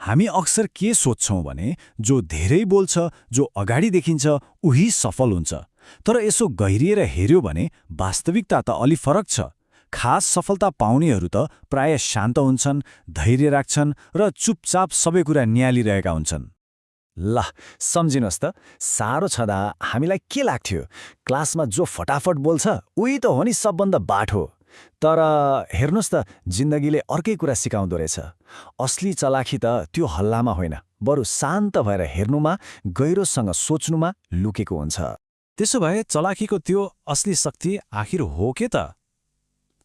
हामी अक्सर के सोच्छौं भने जो धेरै बोल्छ, जो अगाडि देखिन्छ, उही सफल हुन्छ। तर यसो गहिरिएर हेर्यो भने वास्तविकता त अलि फरक छ। खास सफलता पाउनेहरू त प्राय शान्त हुन्छन्, धैर्य राख्छन् र चुपचाप सबै कुरा नियालिरहेका हुन्छन्। ल सम्झिनुहोस् त, साह्रो छँदा हामीलाई के लाग्थ्यो, क्लासमा जो फटाफट बोल्छ उही त हो नि सबभन्दा बाठो। तर हेर्नुहोस् त, जिन्दगीले अर्कै कुरा सिकाउँदो रहेछ। असली चलाखी त त्यो हल्लामा होइन, बरु शान्त भएर हेर्नुमा, गहिरोसँग सोच्नुमा लुकेको हुन्छ। त्यसो भए चलाखीको त्यो असली शक्ति आखिर हो के त?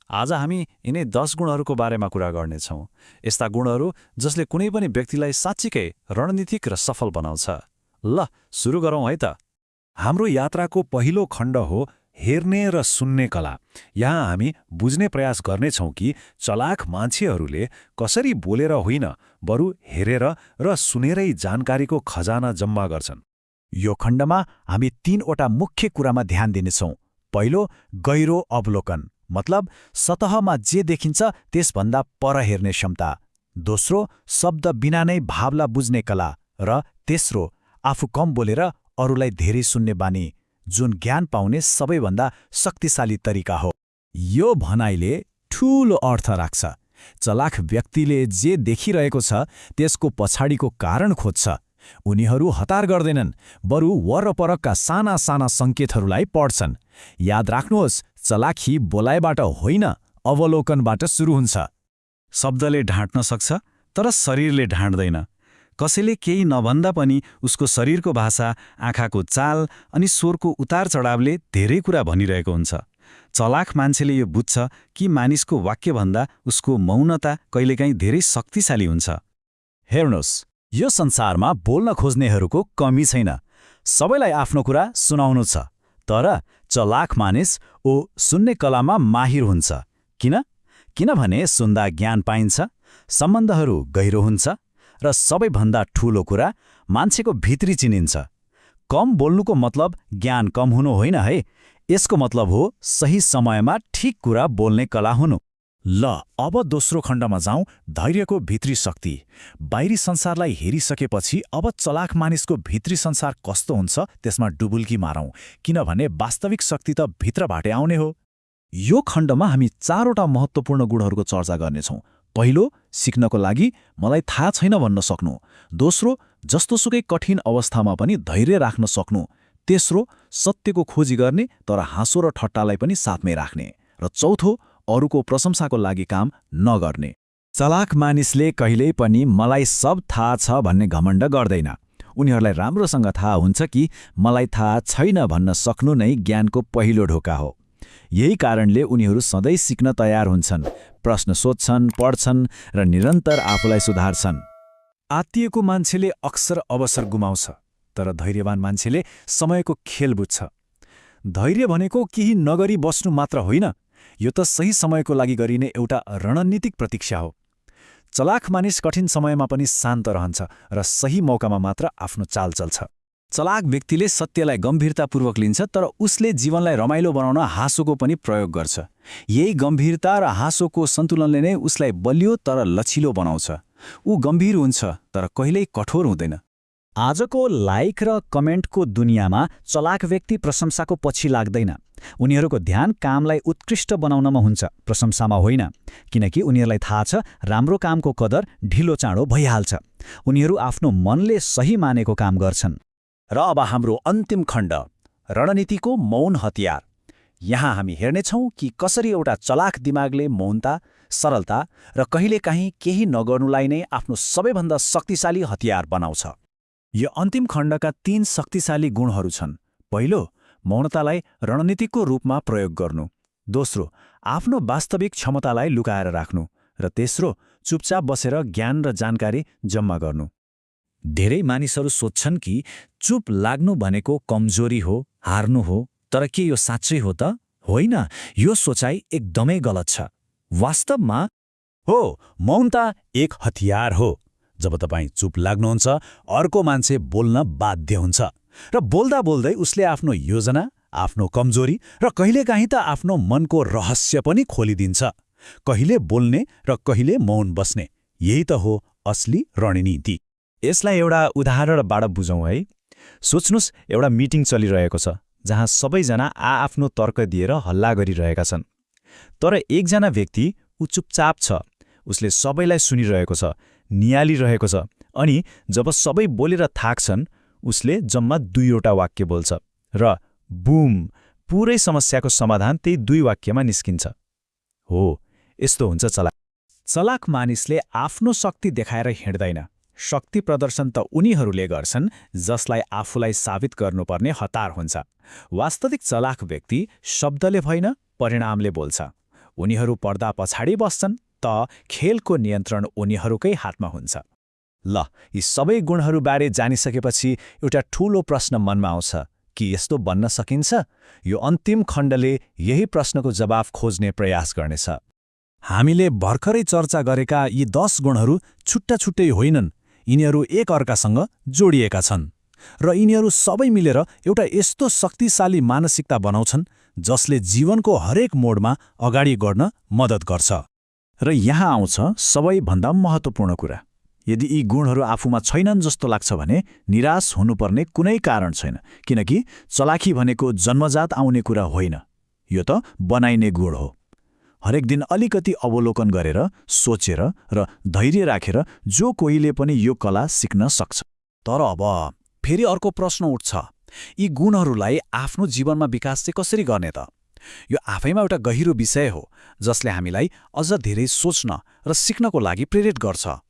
आज हामी यिनै 10 गुणहरूको बारेमा कुरा गर्नेछौँ। यस्ता गुणहरू जसले कुनै पनि व्यक्तिलाई साँच्चीकै रणनीतिक र सफल बनाउँछ। ल सुरु गरौँ है त। हाम्रो यात्राको पहिलो खण्ड हो हेर्ने र सुन्ने कला। यहाँ हामी बुझ्ने प्रयास गर्नेछौँ कि चलाख मान्छेहरूले कसरी बोलेर होइन, बरु हेरेर र सुनेरै जानकारीको खजाना जम्मा गर्छन्। यो खण्डमा हामी 3वटा मुख्य कुरामा ध्यान दिनेछौँ। पहिलो, गहिरो अवलोकन, मतलब सतहमा जे देखिन्छ त्यसभन्दा पर हेर्ने क्षमता। दोस्रो, शब्द बिना नै भावलाई बुझ्ने कला। र तेस्रो, आफू कम बोलेर अरूलाई धेरै सुन्ने बानी, जुन ज्ञान पाउने सबैभन्दा शक्तिशाली तरिका हो। यो भनाइले ठूलो अर्थ राख्छ। चलाख व्यक्तिले जे देखिरहेको छ त्यसको पछाडिको कारण खोज्छ। उनीहरू हतार गर्दैनन्, बरु वरपरका साना साना सङ्केतहरूलाई पढ्छन्। याद राख्नुहोस्, चलाखी बोलाइबाट होइन, अवलोकनबाट सुरु हुन्छ। शब्दले ढाँट्न सक्छ, तर शरीरले ढाँट्दैन। कसैले केही नभन्दा पनि उसको शरीरको भाषा, आँखाको चाल अनि स्वरको उतार चढावले धेरै कुरा भनिरहेको हुन्छ। चलाख मान्छेले यो बुझ्छ कि मानिसको वाक्यभन्दा उसको मौनता कहिलेकाहीँ धेरै शक्तिशाली हुन्छ। हेर्नुहोस्, यो संसारमा बोल्न खोज्नेहरूको कमी छैन। सबैलाई आफ्नो कुरा सुनाउनु छ। तर चलाख मानिस सुन्ने कलामा माहिर हुन्छ। किनभने सुन्दा ज्ञान पाइन्छ, सम्बन्धहरू गहिरो हुन्छ र सबैभन्दा ठूलो कुरा, मान्छेको भित्री चिनिन्छ। कम बोल्नुको मतलब ज्ञान कम हुनु होइन है, यसको मतलब हो सही समयमा ठिक कुरा बोल्ने कला हुनु। ल अब दोस्रो खण्डमा जाउँ, धैर्यको भित्री शक्ति। बाहिरी संसारलाई हेरिसकेपछि अब चलाख मानिसको भित्री संसार कस्तो हुन्छ त्यसमा डुबुल्की मारौँ, किनभने वास्तविक शक्ति त भित्रबाटै आउने हो। यो खण्डमा हामी 4वटा महत्त्वपूर्ण गुणहरूको चर्चा गर्नेछौँ। पहिलो, सिक्नको लागि मलाई थाहा छैन भन्न सक्नु। दोस्रो, जस्तोसुकै कठिन अवस्थामा पनि धैर्य राख्न सक्नु। तेस्रो, सत्यको खोजी गर्ने तर हाँसो र ठट्टालाई पनि साथमै राख्ने। र चौथो, अरूको प्रशंसाको लागि काम नगर्ने। चलाख मानिसले कहिल्यै पनि मलाई सब थाहा छ भन्ने घमण्ड गर्दैन। उनीहरूलाई राम्रोसँग थाहा हुन्छ कि मलाई थाहा छैन भन्न सक्नु नै ज्ञानको पहिलो ढोका हो। यही कारणले उनीहरू सधैँ सिक्न तयार हुन्छन्, प्रश्न सोध्छन्, पढ्छन् र निरन्तर आफूलाई सुधार्छन्। आत्तिएको मान्छेले अक्सर अवसर गुमाउँछ, तर धैर्यवान मान्छेले समयको खेल बुझ्छ। धैर्य भनेको केही नगरी बस्नु मात्र होइन, यो त सही समयको लागि गरिने एउटा रणनीतिक प्रतीक्षा हो। चलाख मानिस कठिन समयमा पनि शान्त रहन्छ र सही मौकामा मात्र आफ्नो चाल चल्छ। चलाख व्यक्तिले सत्यलाई गम्भीरतापूर्वक लिन्छ, तर उसले जीवनलाई रमाइलो बनाउन हाँसोको पनि प्रयोग गर्छ। यही गम्भीरता र हाँसोको सन्तुलनले नै उसलाई बलियो तर लचिलो बनाउँछ। ऊ गम्भीर हुन्छ तर कहिल्यै कठोर हुँदैन। आजको लाइक र कमेन्टको दुनियाँमा चलाख व्यक्ति प्रशंसाको पछि लाग्दैन। उनीहरूको ध्यान कामलाई उत्कृष्ट बनाउनमा हुन्छ, प्रशंसामा होइन। किनकि उनीहरूलाई थाहा छ राम्रो कामको कदर ढिलो चाँडो भइहाल्छ। उनीहरू आफ्नो मनले सही मानेको काम गर्छन्। र अब हाम्रो अन्तिम खण्ड, रणनीतिको मौन हतियार। यहाँ हामी हेर्नेछौँ कि कसरी एउटा चलाख दिमागले मौनता, सरलता र कहिलेकाहीँ केही नगर्नुलाई नै आफ्नो सबैभन्दा शक्तिशाली हतियार बनाउँछ। यो अन्तिम खण्डका 3 शक्तिशाली गुणहरू छन्। पहिलो, मौनतालाई रणनीतिको रूपमा प्रयोग गर्नु। दोस्रो, आफ्नो वास्तविक क्षमतालाई लुकाएर राख्नु। र तेस्रो, चुपचाप बसेर ज्ञान र जानकारी जम्मा गर्नु। धेरै मानिसहरू सोध्छन् कि चुप लाग्नु भनेको कमजोरी हो, हार्नु हो। तर के यो साँच्चै हो त? होइन, यो सोचाइ एकदमै गलत छ। वास्तवमा हो, मौनता एक हतियार हो। जब तपाईँ चुप लाग्नुहुन्छ, अर्को मान्छे बोल्न बाध्य हुन्छ र बोल्दा बोल्दै उसले आफ्नो योजना, आफ्नो कमजोरी र कहिलेकाहीँ त आफ्नो मनको रहस्य पनि खोलिदिन्छ। कहिले बोल्ने र कहिले मौन बस्ने, यही त हो असली रणनीति। यसलाई एउटा उदाहरणबाट बुझौँ है। सोच्नुस्, एउटा मिटिङ चलिरहेको छ जहाँ सबैजना आआफ्नो तर्क दिएर हल्ला गरिरहेका छन्। तर एकजना व्यक्ति ऊ चुपचाप छ, उसले सबैलाई सुनिरहेको छ, नियालिरहेको छ, अनि जब सबै बोलेर थाक्छन् उसले जम्मा 2वटा वाक्य बोल्छ र बुम, पुरै समस्याको समाधान त्यही 2 वाक्यमा निस्किन्छ। हो, यस्तो हुन्छ चलाक। चलाक मानिसले आफ्नो शक्ति देखाएर हिँड्दैन। शक्ति प्रदर्शन त उनीहरूले गर्छन् जसलाई आफूलाई साबित गर्नुपर्ने हतार हुन्छ। वास्तविक चलाक व्यक्ति शब्दले होइन, परिणामले बोल्छ। उनीहरू पर्दा पछाडि बस्छन् त खेलको नियन्त्रण उनीहरूकै हातमा हुन्छ। ल, यी सबै गुणहरूबारे जानिसकेपछि एउटा ठूलो प्रश्न मनमा आउँछ कि यस्तो बन्न सकिन्छ? यो अन्तिम खण्डले यही प्रश्नको जवाफ खोज्ने प्रयास गर्नेछ। हामीले भर्खरै चर्चा गरेका यी 10 गुणहरू छुट्टा छुट्टै होइनन्, यिनीहरू एक अर्कासँग जोडिएका छन् र यिनीहरू सबै मिलेर एउटा यस्तो शक्तिशाली मानसिकता बनाउँछन् जसले जीवनको हरेक मोडमा अगाडि गर्न मद्दत गर्छ। र यहाँ आउँछ सबैभन्दा महत्त्वपूर्ण कुरा। यदि यी गुणहरू आफूमा छैनन् जस्तो लाग्छ भने निराश हुनुपर्ने कुनै कारण छैन, किनकि चलाखी भनेको जन्मजात आउने कुरा होइन, यो त बनाइने गुण हो। हरेक दिन अलिकति अवलोकन गरेर, सोचेर र धैर्य राखेर जो कोहीले पनि यो कला सिक्न सक्छ। तर अब फेरि अर्को प्रश्न उठ्छ, यी गुणहरूलाई आफ्नो जीवनमा विकास चाहिँ कसरी गर्ने त? यो आफैमा एउटा गहिरो विषय हो जसले हामीलाई अझ धेरै सोच्न र सिक्नको लागि प्रेरित गर्छ।